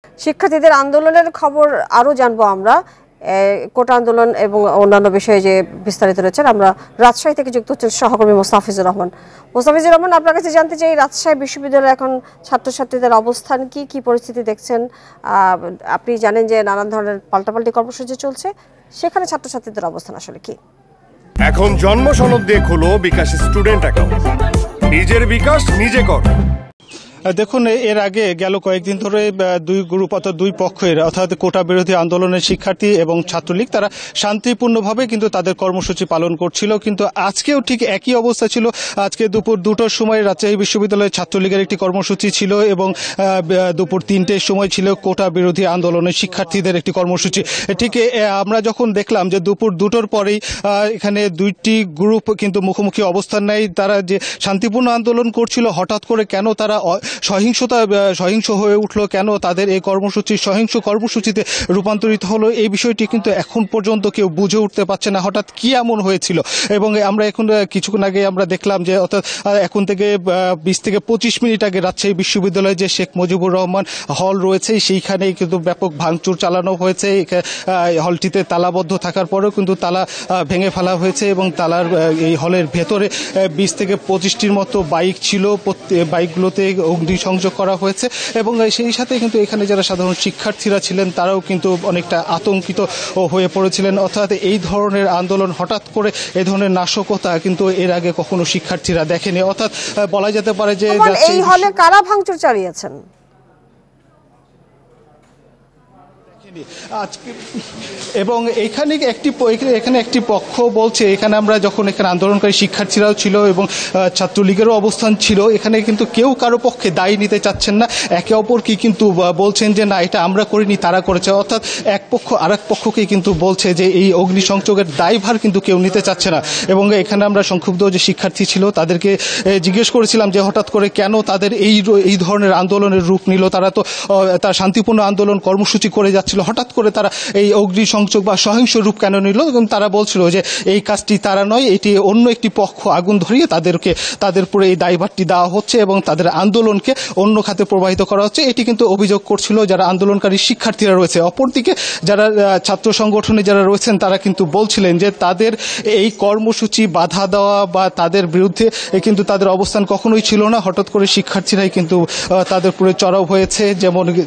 শিক্ষার্থীদের আন্দোলনের খবর আরো জানবো আমরা। কোটা আন্দোলন এবং অন্যান্য বিষয়ে যে বিস্তারিত রয়েছে, আমরা রাজশাহী থেকে যুক্ত হচ্ছেন সহকর্মী মোস্তাফিজুর রহমান। মোস্তাফিজুর রহমান, আপনার কাছে জানতে চাই, রাজশাহী বিশ্ববিদ্যালয়ে এখন ছাত্রছাত্রীদের অবস্থান কি পরিস্থিতি দেখছেন? আপনি জানেন যে নানান ধরনের পাল্টাপাল্টি কর্মসূচি চলছে, সেখানে ছাত্রছাত্রীদের অবস্থান আসলে কি? এখন জন্ম সনদ দিয়ে খোলো বিকাশ স্টুডেন্ট অ্যাকাউন্ট, নিজের বিকাশ নিজে কর। দেখুন, এর আগে গেল কয়েকদিন ধরে দুই গ্রুপ অর্থাৎ দুই পক্ষের অর্থাৎ কোটা বিরোধী আন্দোলনের শিক্ষার্থী এবং ছাত্রলীগ তারা শান্তিপূর্ণভাবে কিন্তু তাদের কর্মসূচি পালন করছিল, কিন্তু আজকেও ঠিক একই অবস্থা ছিল। আজকে দুপুর 2টার সময় রাজশাহী বিশ্ববিদ্যালয়ের ছাত্রলীগের একটি কর্মসূচি ছিল এবং দুপুর 3টের সময় ছিল কোটা বিরোধী আন্দোলনের শিক্ষার্থীদের একটি কর্মসূচি। ঠিক আমরা যখন দেখলাম যে দুপুর 2টোর পরেই এখানে দুইটি গ্রুপ কিন্তু মুখোমুখি অবস্থান নেয়। তারা যে শান্তিপূর্ণ আন্দোলন করছিল, হঠাৎ করে কেন তারা সহিংস হয়ে উঠলো, কেন তাদের এই কর্মসূচি সহিংস কর্মসূচিতে রূপান্তরিত হলো, এই বিষয়টি কিন্তু এখন পর্যন্ত কেউ বুঝে উঠতে পারছে না হঠাৎ কি এমন হয়েছিল। এবং আমরা এখন কিছুক্ষণ আগে আমরা দেখলাম যে অর্থাৎ এখন থেকে 20 থেকে 25 মিনিট আগে রাজশাহী বিশ্ববিদ্যালয়ে যে শেখ মুজিবুর রহমান হল রয়েছে সেইখানেই কিন্তু ব্যাপক ভাঙচুর চালানো হয়েছে। হলটিতে তালাবদ্ধ থাকার পরেও কিন্তু তালা ভেঙে ফেলা হয়েছে এবং তালার এই হলের ভেতরে 20 থেকে 25টির মতো বাইক ছিল, বাইকগুলোতে অগ্নিসংযোগ করা হয়েছে। এবং সেই সাথে কিন্তু এখানে যারা সাধারণ শিক্ষার্থীরা ছিলেন তারাও কিন্তু অনেকটা আতঙ্কিত হয়ে পড়েছিলেন। অর্থাৎ এই ধরনের আন্দোলন, হঠাৎ করে এই ধরনের নাশকতা কিন্তু এর আগে কখনো শিক্ষার্থীরা দেখেনি। অর্থাৎ বলা যেতে পারে যে এই হলে কারা ভাঙচুর চালিয়েছেন এবং এখানে একটি পক্ষ বলছে, এখানে আমরা যখন এখানে আন্দোলনকারী শিক্ষার্থীরাও ছিল এবং ছাত্রলীগেরও অবস্থান ছিল, এখানে কিন্তু কেউ কারো পক্ষে দায়ী নিতে চাচ্ছেন না, একে অপরকে কিন্তু বলছেন যে না এটা আমরা করিনি তারা করেছে। অর্থাৎ এক পক্ষ আরেক পক্ষকে কিন্তু বলছে যে এই অগ্নিসংযোগের দায়ভার কিন্তু কেউ নিতে চাচ্ছে না। এবং এখানে আমরা সংক্ষুব্ধ যে শিক্ষার্থী ছিল তাদেরকে জিজ্ঞেস করেছিলাম যে হঠাৎ করে কেন তাদের এই ধরনের আন্দোলনের রূপ নিল, তারা তো তার শান্তিপূর্ণ আন্দোলন কর্মসূচি করে যাচ্ছিল, হঠাৎ করে তারা এই অগ্নিসংযোগ বা সহিংস রূপ কেন নিল? এবং তারা বলছিল যে এই কাজটি তারা নয়, এটি অন্য একটি পক্ষ আগুন ধরিয়ে তাদের উপরে এই দায়ভারটি দেওয়া হচ্ছে এবং তাদের আন্দোলনকে অন্য খাতে প্রবাহিত করা হচ্ছে, এটি কিন্তু অভিযোগ করছিল যারা আন্দোলনকারী শিক্ষার্থীরা রয়েছে। অপরদিকে যারা ছাত্র সংগঠনে যারা রয়েছেন তারা কিন্তু বলছিলেন যে তাদের এই কর্মসূচি বাধা দেওয়া বা তাদের বিরুদ্ধে কিন্তু তাদের অবস্থান কখনোই ছিল না, হঠাৎ করে শিক্ষার্থীরাই কিন্তু তাদের উপরে চড়াও হয়েছে।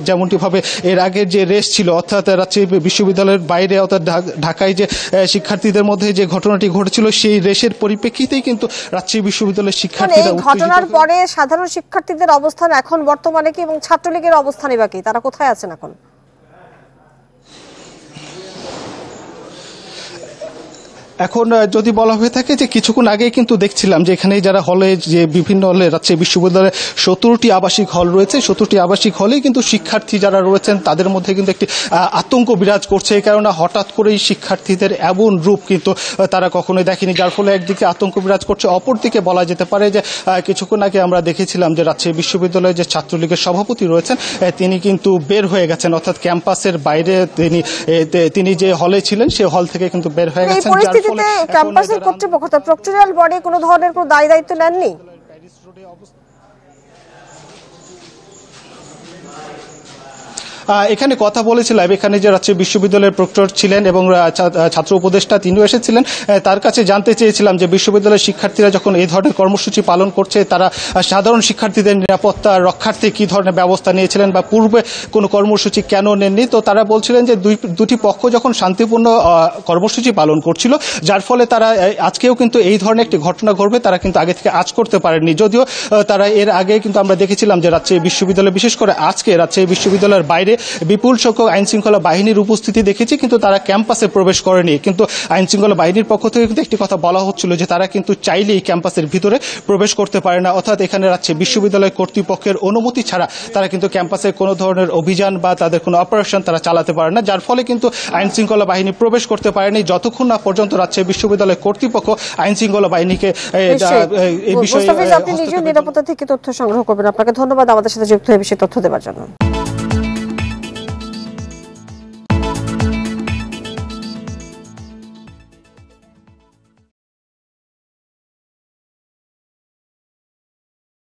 যেমনটিভাবে এর আগের যে রেস ছিল, অর্থাৎ রাজশাহী বিশ্ববিদ্যালয়ের বাইরে অর্থাৎ ঢাকায় যে শিক্ষার্থীদের মধ্যে যে ঘটনাটি ঘটেছিল সেই রেসের পরিপ্রেক্ষিতেই কিন্তু রাজশাহী বিশ্ববিদ্যালয়ের শিক্ষার্থীরা ঘটনার পরে সাধারণ শিক্ষার্থীদের অবস্থান এখন বর্তমানে কি এবং ছাত্রলীগের অবস্থানই বাকি, তারা কোথায় আছেন এখন? এখন যদি বলা হয়ে থাকে যে কিছুক্ষণ আগে কিন্তু দেখছিলাম যে এখানে যারা হলে যে বিভিন্ন হলে রাজশাহী বিশ্ববিদ্যালয়ে 17টি আবাসিক হল রয়েছে, 17টি আবাসিক হলেই কিন্তু শিক্ষার্থী যারা রয়েছেন তাদের মধ্যে কিন্তু একটি আতঙ্ক বিরাজ করছে। এই কারণে হঠাৎ করেই শিক্ষার্থীদের এমন রূপ কিন্তু তারা কখনোই দেখেনি, যার ফলে একদিকে আতঙ্ক বিরাজ করছে, অপরদিকে বলা যেতে পারে যে কিছুক্ষণ আগে আমরা দেখেছিলাম যে রাজশাহী বিশ্ববিদ্যালয়ে যে ছাত্রলীগের সভাপতি রয়েছেন তিনি কিন্তু বের হয়ে গেছেন, অর্থাৎ ক্যাম্পাসের বাইরে তিনি যে হলে ছিলেন সেই হল থেকে কিন্তু বের হয়ে গেছেন। ক্যাম্পাসের কর্তৃপক্ষ প্রক্টরিয়াল বডি কোনো ধরনের কোনো দায়িত্ব নেননি? এখানে কথা বলেছিলাম, এখানে যে রাজশাহী বিশ্ববিদ্যালয়ের প্রক্টর ছিলেন এবং ছাত্র উপদেষ্টা তিনিও এসেছিলেন, তার কাছে জানতে চেয়েছিলাম যে বিশ্ববিদ্যালয়ের শিক্ষার্থীরা যখন এই ধরনের কর্মসূচি পালন করছে তারা সাধারণ শিক্ষার্থীদের নিরাপত্তা রক্ষার্থে কি ধরনের ব্যবস্থা নিয়েছিলেন বা পূর্বে কোনো কর্মসূচি কেন নেননি। তো তারা বলছিলেন যে দুটি পক্ষ যখন শান্তিপূর্ণ কর্মসূচি পালন করছিল, যার ফলে তারা আজকেও কিন্তু এই ধরনের একটি ঘটনা ঘটবে তারা কিন্তু আগে থেকে আজ করতে পারেননি। যদিও তারা এর আগে কিন্তু আমরা দেখেছিলাম যে রাজশাহী বিশ্ববিদ্যালয়, বিশেষ করে আজকে রাজশাহী বিশ্ববিদ্যালয়ের বাইরে বিপুল সংখ্যক আইনশৃঙ্খলা বাহিনীর উপস্থিতি দেখেছি, কিন্তু তারা ক্যাম্পাসে প্রবেশ করেনি। কিন্তু আইনশৃঙ্খলা বাহিনীর পক্ষ থেকে কিন্তু একটি কথা বলা হচ্ছিল যে তারা কিন্তু চাইলেই ক্যাম্পাসের ভিতরে প্রবেশ করতে পারে না, অর্থাৎ এখানে রাজশাহী বিশ্ববিদ্যালয় কর্তৃপক্ষের অনুমতি ছাড়া তারা কিন্তু ক্যাম্পাসে কোনো ধরনের অভিযান বা তাদের কোনো অপারেশন তারা চালাতে পারে না, যার ফলে কিন্তু আইনশৃঙ্খলা বাহিনী প্রবেশ করতে পারেনি যতক্ষণ না পর্যন্ত রাজশাহী বিশ্ববিদ্যালয় কর্তৃপক্ষ আইনশৃঙ্খলা বাহিনীকে এই বিষয়ে। আপনি নিজের নিরাপত্তা থেকে তথ্য সংগ্রহ করবেন। আপনাকে ধন্যবাদ আমাদের সাথে যুক্ত হয়ে বিষয়ে তথ্য দেওয়ার জন্য।